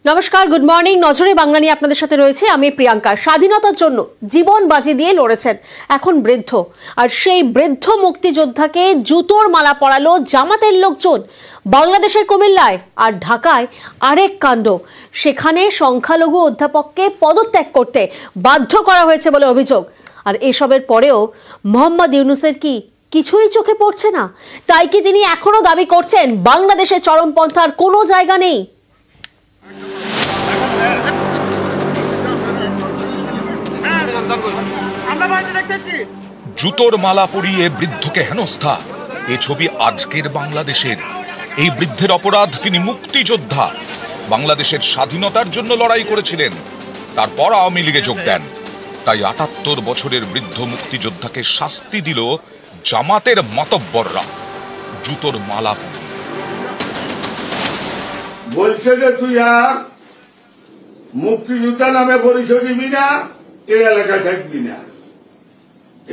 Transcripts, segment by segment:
নমস্কার, good morning. নজরে বাংলা নিয়ে আপনাদের সাথে রয়েছে আমি প্রিয়াঙ্কা। স্বাধীনতার জন্য জীবন বাজি দিয়ে লড়েছেন, এখন বৃদ্ধ, আর সেই বৃদ্ধ মুক্তিযোদ্ধাকে জুতোর মালা পরালো জামাতের লোকজন। বাংলাদেশের কুমিল্লায় আর ঢাকায় আরেক কাণ্ড, সেখানে সংখ্যালঘু অধ্যাপককে পদত্যাগ করতে বাধ্য করা হয়েছে বলে অভিযোগ। আর এসবের পরেও মোহাম্মদ ইউনূসের কি কিছুই চোখে পড়ছে না? তাই কি তিনি এখনো দাবি করছেন বাংলাদেশের চরমপন্থার কোনো জায়গা নেই? জুতোর মালা পরিয়ে বৃদ্ধকে হেনস্থা, এ ছবি আজকের বাংলাদেশের। এই বৃদ্ধের অপরাধ, তিনি মুক্তিযোদ্ধা, বাংলাদেশের স্বাধীনতার জন্য লড়াই করেছিলেন, তারপর আওয়ামী লীগে যোগ দেন। তাই ৭৮ বছরের বৃদ্ধ মুক্তিযোদ্ধাকে শাস্তি দিল জামাতের মাতব্বররা জুতোর মালা পরিয়ে। বলছে যে তুই আর মুক্তিযোদ্ধা নামে পরিচয় দিবি না, এই এলাকায় থাকবি না,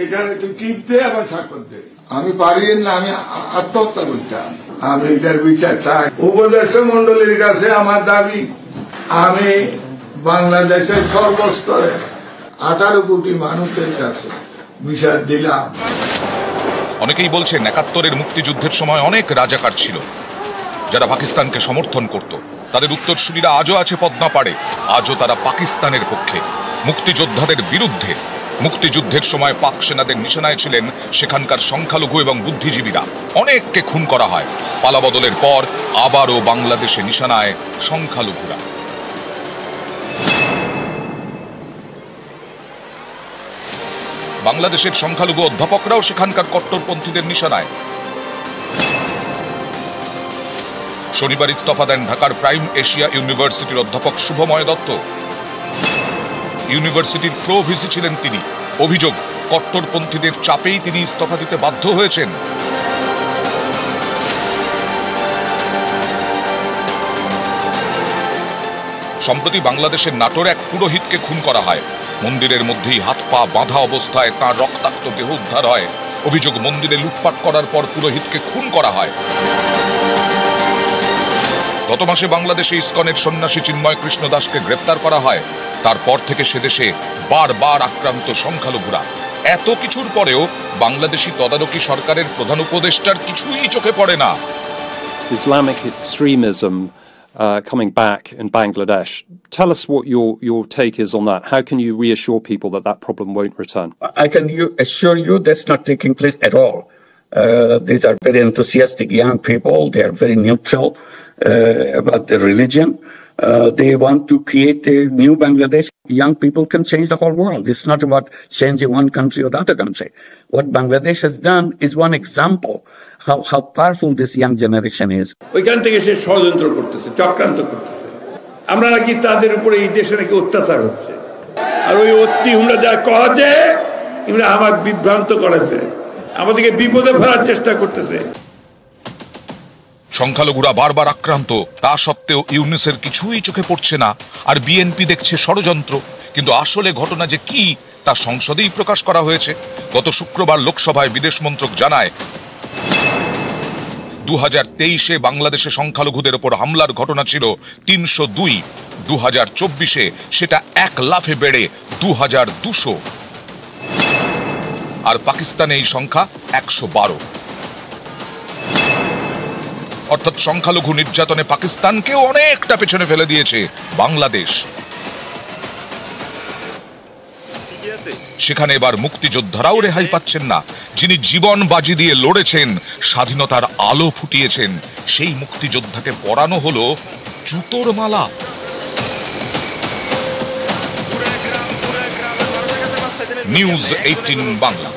এখানে তুই টিপ দে আবার স্বাক্ষর দে। আমি পারি না, আমি আত্মহত্যা করতাম। আমি এটার বিচার চাই। উপদেষ্টা মন্ডলীর কাছে আমার দাবি, আমি বাংলাদেশের সর্বস্তরে 18 কোটি মানুষের কাছে বিচার দিলাম। অনেকেই বলছেন ৭১-এর মুক্তিযুদ্ধের সময় অনেক রাজাকার ছিল যারা পাকিস্তানকে সমর্থন করত। তাদের উত্তরসূরিরা আজও আছে পদ্মা পাড়ে, আজও তারা পাকিস্তানের পক্ষে, মুক্তিযোদ্ধাদের বিরুদ্ধে। মুক্তিযুদ্ধের সময় পাক সেনাদের নিশানায় ছিলেন সেখানকার সংখ্যালঘু এবং বুদ্ধিজীবীরা। অনেককে খুন করা হয়। পালাবদলের পর আবারও বাংলাদেশে নিশানায় সংখ্যালঘুরা। বাংলাদেশের সংখ্যালঘু অধ্যাপকরাও সেখানকার কট্টরপন্থীদের নিশানায়। শনিবার ইস্তফা দেন ঢাকার প্রাইম এশিয়া ইউনিভার্সিটির অধ্যাপক শুভময় দত্ত। ইউনিভার্সিটির প্রো ভিসি ছিলেন তিনি। অভিযোগ, কট্টরপন্থীদের চাপেই তিনি ইস্তফা দিতে বাধ্য হয়েছেন। সম্প্রতি বাংলাদেশের নাটোরে এক পুরোহিতকে খুন করা হয়। মন্দিরের মধ্যেই হাত পা বাঁধা অবস্থায় তাঁর রক্তাক্ত দেহ উদ্ধার হয়। অভিযোগ, মন্দিরে লুটপাট করার পর পুরোহিতকে খুন করা হয়। গত মাসে বাংলাদেশে ইসকনের সন্ন্যাসী চিন্ময় কৃষ্ণ দাসকে গ্রেপ্তার করা হয়। তারপর থেকে সে দেশে বারবার আক্রান্ত সংখ্যালঘুরা। এত কিছুর পরেও বাংলাদেশি তদারকি সরকারের প্রধান উপদেষ্টার কিছুই চোখে পড়ে না। Islamic extremism coming back in Bangladesh. Tell us what your take is on that. How can you reassure people that that problem won't return? I can assure you that's not taking place at all. These are very enthusiastic young people. They are very neutral about their religion. They want to create a new Bangladesh. Young people can change the whole world. It's not about changing one country or the other country. What Bangladesh has done is one example how powerful this young generation is. ওইখান থেকে সে ষড়যন্ত্র করতেছে, চক্রান্ত করতেছে। আমরা নাকি তাদের উপরে এই দেশে নাকি অত্যাচার হচ্ছে, আর ওই অতি আমরা যা কহছে এগুলো আমাকে বিভ্রান্ত করেছে, আমাদেরকে বিপদে ফেলার চেষ্টা করতেছে। সংখ্যালঘুরা বারবার আক্রান্ত, তা সত্ত্বেও ইউনূসের কিছুই চোখে পড়ছে না, আর বিএনপি দেখছে ষড়যন্ত্র। কিন্তু আসলে ঘটনা যে কি তা সংসদেই প্রকাশ করা হয়েছে। গত শুক্রবার লোকসভায় বিদেশ মন্ত্রক জানায় 2023-এ বাংলাদেশে সংখ্যালঘুদের ওপর হামলার ঘটনা ছিল 302। 2024-এ সেটা 1 লাফে বেড়ে 2200, আর পাকিস্তানে এই সংখ্যা 112। অর্থাৎ সংখ্যালঘু নির্যাতনে পাকিস্তানকেও অনেকটা পেছনে ফেলে দিয়েছে বাংলাদেশ। সেখানে এবার মুক্তিযোদ্ধারাও রেহাই পাচ্ছেন না। যিনি জীবন বাজি দিয়ে লড়েছেন, স্বাধীনতার আলো ফুটিয়েছেন, সেই মুক্তিযোদ্ধাকে পরানো হলো জুতোর মালা। নিউজ 18 বাংলা।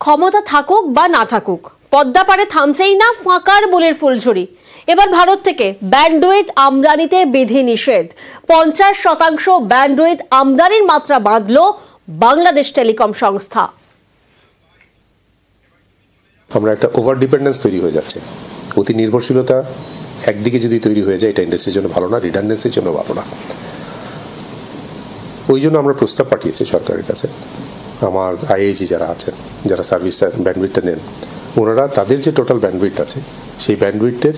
ক্ষমতা থাকুক বা না থাকুক, পদ্মা পাড়ে থামছেই না ফাঁকার বুলের ফুলঝুরি। এবার ভারত থেকে ব্যান্ডউইথ আমদানিতে বিধি নিষেধ। 50% ব্যান্ডউইথ আমদানির মাত্রা বাঁধল বাংলাদেশ টেলিকম সংস্থা। আমরা একটা ওভার ডিপেন্ডেন্স তৈরি হয়ে যাচ্ছে। অতি নির্ভরশীলতা একদিকে যদি তৈরি হয়ে যায়, এটা ইন্ডাস্ট্রির জন্য ভালো না, রিডান্ডেন্সির জন্য ভালো না। ওই জন্য আমরা প্রস্তাব পাঠিয়েছি সরকারের কাছে। আমার আইএজি যারা আছেন, যারা সার্ভিসটা ব্যান্ডউইথটা নেন, ওনারা তাদের যে টোটাল ব্যান্ডউইথ আছে সেই ব্যান্ডউইথের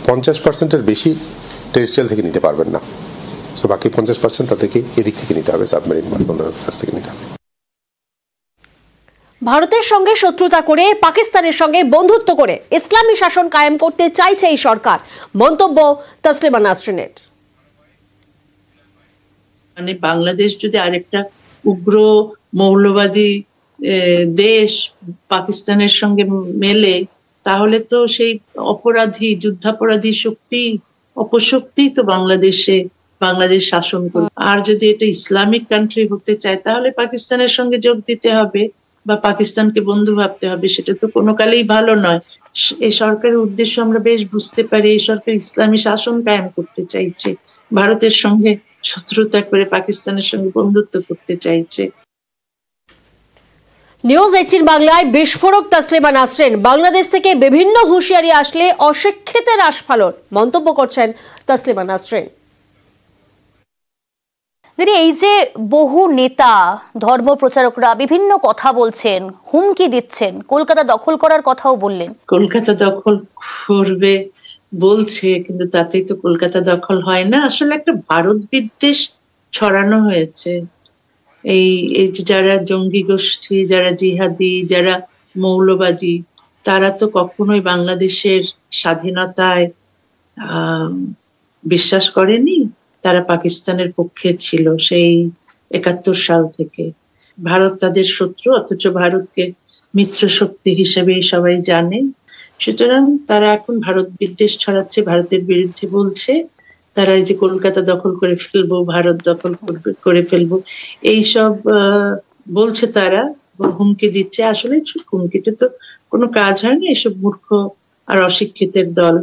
50%-এর বেশি টেরেস্ট্রিয়াল থেকে নিতে পারবেন না। সো বাকি 50% তাদেরকে এদিক থেকে নিতে হবে, সাবমেরিন মাধ্যমের কাছ থেকে নিতে হবে। ভারতের সঙ্গে শত্রুতা করে পাকিস্তানের সঙ্গে বন্ধুত্ব করে ইসলামী শাসন কায়েম করতে চাইছে এই সরকার, মন্তব্য তসলিমা নাসরিনের। মানে বাংলাদেশ যদি আরেকটা উগ্র মৌলবাদী দেশ পাকিস্তানের সঙ্গে মেলে, তাহলে তো সেই অপরাধী যুদ্ধাপরাধী শক্তি অপশক্তি তো বাংলাদেশ শাসন করবে। আর যদি এটা ইসলামিক কান্ট্রি হতে চায় তাহলে পাকিস্তানের সঙ্গে যোগ দিতে হবে বা পাকিস্তানকে বন্ধু ভাবতে হবে। সেটা তো কোনো কালেই ভালো নয়। এই সরকারের উদ্দেশ্য আমরা বেশ বুঝতে পারি। এই সরকার ইসলামী শাসন কায়েম করতে চাইছে, ভারতের সঙ্গে শত্রুতা করে পাকিস্তানের সঙ্গে বন্ধুত্ব করতে চাইছে। নিউজ 18 বাংলায় বিস্ফোরক তসলিমা নাসরিন। বাংলাদেশ থেকে বিভিন্ন হুঁশিয়ারি আসলে অশিক্ষিতের আস্ফালন, মন্তব্য করছেন তসলিমা নাসরিন। দিদি, এই যে বহু নেতা ধর্ম প্রচারকরা বিভিন্ন কথা বলছেন, হুমকি দিচ্ছেন, কলকাতা দখল করার কথাও বললেন। কলকাতা দখল করবে বলছে, কিন্তু তাতেই তো কলকাতা দখল হয় না। আসলে একটা ভারত বিদ্বেষ ছড়ানো হয়েছে। এই যারা জঙ্গি গোষ্ঠী, যারা জিহাদি, যারা মৌলবাদী, তারা তো কখনোই বাংলাদেশের স্বাধীনতায় বিশ্বাস করেনি। তারা পাকিস্তানের পক্ষে ছিল সেই 71 সাল থেকে। ভারত তাদের শত্রু, অথচ ভারতকে মিত্র শক্তি হিসেবে সবাই জানে। সুতরাং তারা এখন ভারত বিদ্বেষ ছড়াচ্ছে, ভারতের বিরুদ্ধে বলছে। তারা এই যে কলকাতা দখল করে ফেলবো, ভারত দখল করে ফেলবো, এইসব বলছে তারা, হুমকি দিচ্ছে। আসলে হুমকিতে তো কোনো কাজ হয় না, এসব মূর্খ আর অশিক্ষিতের দল।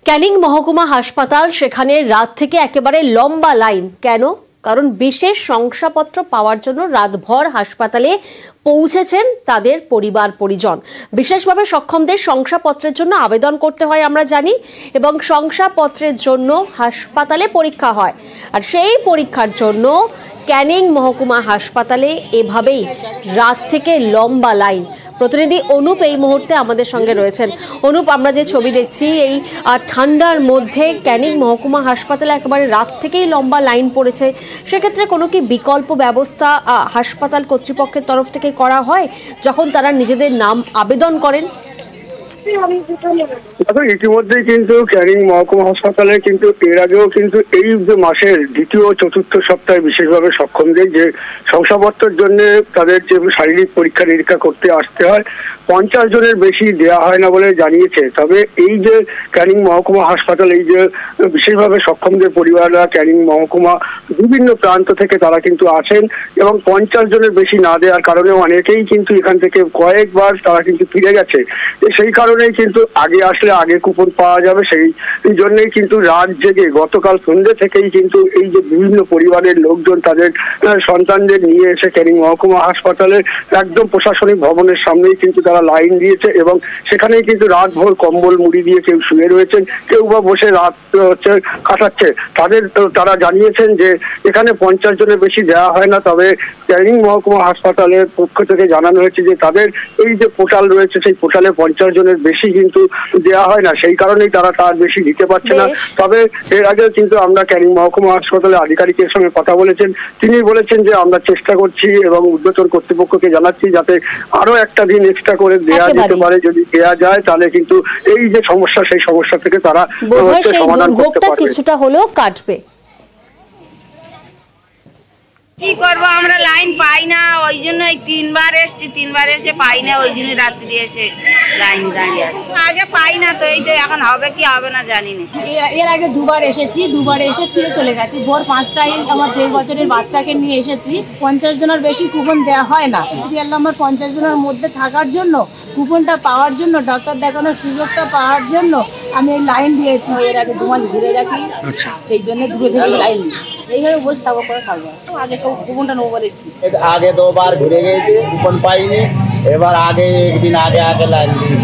ক্যানিং মহকুমা হাসপাতাল, সেখানে রাত থেকে একেবারে লম্বা লাইন। কেন? কারণ বিশেষ শংসাপত্র পাওয়ার জন্য রাতভর হাসপাতালে পৌঁছেছেন তাদের পরিবার পরিজন। বিশেষভাবে সক্ষমদের শংসাপত্রের জন্য আবেদন করতে হয় আমরা জানি, এবং শংসাপত্রের জন্য হাসপাতালে পরীক্ষা হয়। আর সেই পরীক্ষার জন্য ক্যানিং মহকুমা হাসপাতালে এভাবেই রাত থেকে লম্বা লাইন। প্রতিনিধি অনুপ এই মুহূর্তে আমাদের সঙ্গে রয়েছেন। অনুপ, আমরা যে ছবি দেখছি, এই ঠান্ডার মধ্যে ক্যানিং মহকুমা হাসপাতালে একেবারে রাত থেকেই লম্বা লাইন পড়েছে। সেক্ষেত্রে কোনো কি বিকল্প ব্যবস্থা হাসপাতাল কর্তৃপক্ষের তরফ থেকে করা হয় যখন তারা নিজেদের নাম আবেদন করেন? ইতিমধ্যেই কিন্তু ক্যানিং মহকুমা হাসপাতালে কিন্তু এর আগেও কিন্তু এই যে মাসের দ্বিতীয় চতুর্থ সপ্তাহে বিশেষভাবে সক্ষমদের যে শংসাপত্রের জন্য তাদের যে শারীরিক পরীক্ষা নিরীক্ষা করতে আসতে হয়, 50 জনের বেশি দেওয়া হয় না বলে জানিয়েছে। তবে এই যে ক্যানিং মহকুমা হাসপাতাল, এই যে বিশেষভাবে সক্ষমদের পরিবাররা ক্যানিং মহকুমা বিভিন্ন প্রান্ত থেকে তারা কিন্তু আসেন, এবং 50 জনের বেশি না দেওয়ার কারণে অনেকেই কিন্তু এখান থেকে কয়েকবার তারা কিন্তু ফিরে গেছে। সেই কারণেই কিন্তু আগে আসলে আগে কুপন পাওয়া যাবে, সেই জন্যই কিন্তু রাত জেগে গতকাল সন্ধ্যে থেকেই কিন্তু এই যে বিভিন্ন পরিবারের লোকজন তাদের সন্তানদের নিয়ে এসে ক্যানিং মহকুমা হাসপাতালের একদম প্রশাসনিক ভবনের সামনেই কিন্তু তারা লাইন দিয়েছে, এবং সেখানেই কিন্তু রাত ভোর কম্বল মুড়ি দিয়ে কেউ শুয়ে রয়েছেন, কেউ বা বসে রাত কাটাচ্ছে। তারা জানিয়েছেন যে এখানে 50 জনের বেশি দেওয়া হয় না। তবে ক্যানিং মহকুমা হাসপাতালের পক্ষ থেকে জানানো হয়েছে যে তাদের এই যে পোর্টাল রয়েছে, সেই পোর্টালে 50 জনের বেশি কিন্তু দেওয়া হয় না, সেই কারণেই তারা তার বেশি দিতে পারছে না। তবে এর আগে কিন্তু আমরা ক্যানিং মহকুমা হাসপাতালের আধিকারিকের সঙ্গে কথা বলেছেন, তিনি বলেছেন যে আমরা চেষ্টা করছি এবং ঊর্ধ্বতন কর্তৃপক্ষকে জানাচ্ছি যাতে আরো একটা দিন এক্সট্রা করে দেওয়া যেতে পারে। যদি দেওয়া যায় তাহলে কিন্তু এই যে সমস্যা, সেই সমস্যা থেকে তারা সমাধান করতে পারবে, কিছুটা হলেও কাটবে। কি করবো, আমরা লাইন পাই না, ওই জন্য 3বার এসছি, 3বার এসে পাই না, ওই জন্য রাত্রি এসে লাইন দাঁড়িয়ে আছে। আগে পাই না তো, এই তো এখন হবে কি হবে না জানি না। এর আগে 2বার এসেছি, 2বার এসে ফিরে চলে গেছি। ভোর 5টায় আমার 1.5 বছরের বাচ্চাকে নিয়ে এসেছি। 50 জনের বেশি কুপন দেওয়া হয় না। সিরিয়াল নাম্বার 50 জনের মধ্যে থাকার জন্য, কুপনটা পাওয়ার জন্য, ডাক্তার দেখানোর সুযোগটা পাওয়ার জন্য আমি এই লাইন দিয়েছি। এর আগে 2 মাস ঘুরে গেছি, সেই জন্য দূরে থেকে লাইন এইভাবে বসে থাকবো করে থাকবো। আগে কুপনটা নেবো বলে এসেছি, আগে 2বার ঘুরে গেছি, কুপন পাইনি। এবার আগে একদিন আগে লাইন দিয়েছি।